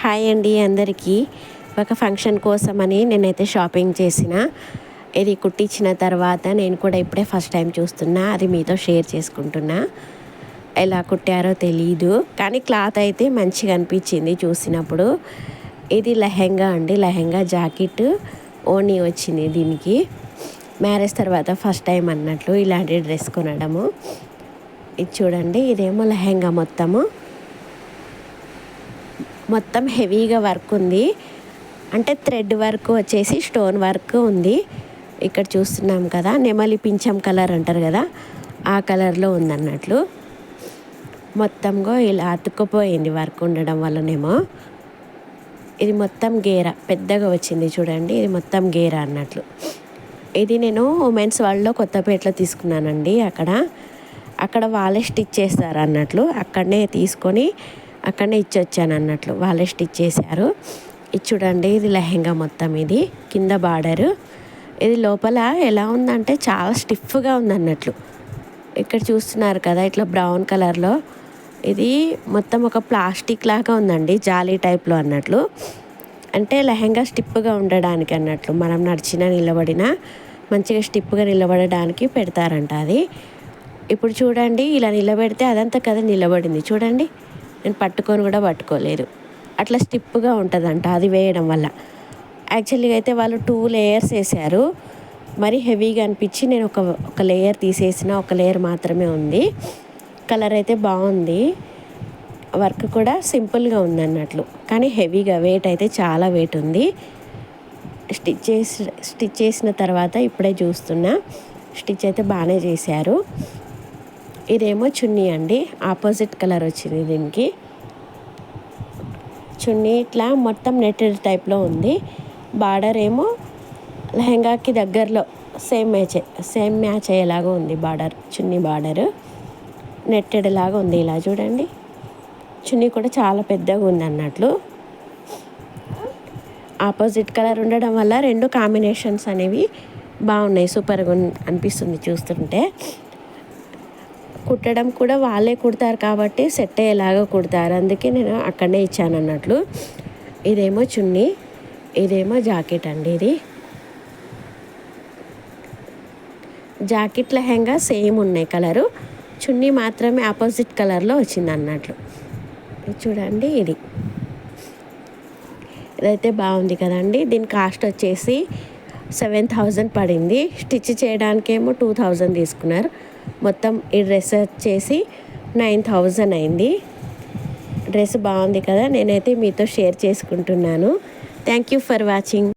Hi అండి అందరికీ. ఒక ఫంక్షన్ కోసమని నేనైతే షాపింగ్ చేసిన. ఇది కుట్టించిన తర్వాత నేను కూడా ఇప్పుడే ఫస్ట్ టైం చూస్తున్నా, అది మీతో షేర్ చేసుకుంటున్నా. ఎలా కుట్టారో తెలీదు, కానీ క్లాత్ అయితే మంచిగా అనిపించింది చూసినప్పుడు. ఇది లెహెంగా అండి, లెహెంగా జాకెట్ ఓనీ వచ్చింది దీనికి. మ్యారేజ్ తర్వాత ఫస్ట్ టైం అన్నట్లు ఇలాంటి డ్రెస్ కొనడము. ఇది చూడండి, ఇదేమో లెహెంగా మొత్తం హెవీగా వర్క్ ఉంది. అంటే థ్రెడ్ వర్క్ వచ్చేసి స్టోన్ వర్క్ ఉంది. ఇక్కడ చూస్తున్నాం కదా, నెమలి పింఛం కలర్ అంటారు కదా, ఆ కలర్లో ఉందన్నట్లు. మొత్తంగా ఇలా అతుక్కుపోయింది వర్క్ ఉండడం వల్లనేమో. ఇది మొత్తం గేరా పెద్దగా వచ్చింది చూడండి, ఇది మొత్తం గేరా అన్నట్లు. ఇది నేను ఉమెన్స్ వరల్డ్లో కొత్తపేటలో తీసుకున్నానండి. అక్కడ వాళ్ళే స్టిచ్ చేస్తారు అన్నట్లు. అక్కడనే తీసుకొని అక్కడనే ఇచ్చొచ్చాను అన్నట్లు, వాళ్ళే స్టిచ్ చేశారు. ఇది చూడండి, ఇది లెహెంగా మొత్తం. ఇది కింద బార్డరు. ఇది లోపల ఎలా ఉందంటే చాలా స్టిఫ్గా ఉందన్నట్లు. ఇక్కడ చూస్తున్నారు కదా, ఇట్లా బ్రౌన్ కలర్లో ఇది మొత్తం ఒక ప్లాస్టిక్ లాగా ఉందండి, జాలీ టైప్లో అన్నట్లు. అంటే లెహెంగా స్టిఫ్గా ఉండడానికి అన్నట్లు, మనం నడిచినా నిలబడినా మంచిగా స్టిఫ్గా నిలబడడానికి పెడతారంట అది. ఇప్పుడు చూడండి, ఇలా నిలబెడితే అదంతా కదా నిలబడింది చూడండి. నేను పట్టుకొని కూడా పట్టుకోలేదు, అట్లా స్టిఫ్గా ఉంటుందంట అది వేయడం వల్ల. యాక్చువల్గా అయితే వాళ్ళు 2 లేయర్స్ వేశారు. మరి హెవీగా అనిపించి నేను ఒక లేయర్ తీసేసిన, ఒక లేయర్ మాత్రమే ఉంది. కలర్ అయితే బాగుంది, వర్క్ కూడా సింపుల్గా ఉంది అన్నట్లు, కానీ హెవీగా వెయిట్ అయితే చాలా వెయిట్ ఉంది. స్టిచ్ చేసిన తర్వాత ఇప్పుడే చూస్తున్నా, స్టిచ్ అయితే బాగానే చేశారు. ఇదేమో చున్నీ అండి, ఆపోజిట్ కలర్ వచ్చింది దీనికి. చున్నీ ఇట్లా మొత్తం నెట్టెడ్ టైప్లో ఉంది. బార్డర్ ఏమో లెహంగాకి దగ్గరలో సేమ్ మ్యాచ్ అయ్యేలాగా ఉంది బార్డర్. చున్నీ బార్డర్ నెట్టెడ్ లాగా ఉంది. ఇలా చూడండి, చున్నీ కూడా చాలా పెద్దగా ఉంది అన్నట్లు. ఆపోజిట్ కలర్ ఉండడం వల్ల 2 కాంబినేషన్స్ అనేవి బాగున్నాయి, సూపర్గా అనిపిస్తుంది చూస్తుంటే. కుట్టడం కూడా వాళ్ళే కుడతారు కాబట్టి సెట్ అయ్యేలాగా కుడతారు, అందుకే నేను అక్కడనే ఇచ్చాను అన్నట్లు. ఇదేమో చున్నీ, ఇదేమో జాకెట్ అండి. ఇది జాకెట్ లెహంగా సేమ్ ఉన్నాయి కలరు, చున్నీ మాత్రమే ఆపోజిట్ కలర్లో వచ్చింది అన్నట్లు. చూడండి, ఇదైతే బాగుంది కదండి. దీని కాస్ట్ వచ్చేసి 7,000 పడింది. స్టిచ్ చేయడానికేమో 2,000 తీసుకున్నారు. మొత్తం ఈ డ్రెస్ వచ్చేసి 9,000 అయింది. డ్రెస్ బాగుంది కదా, నేనైతే మీతో షేర్ చేసుకుంటున్నాను. Thank you for watching.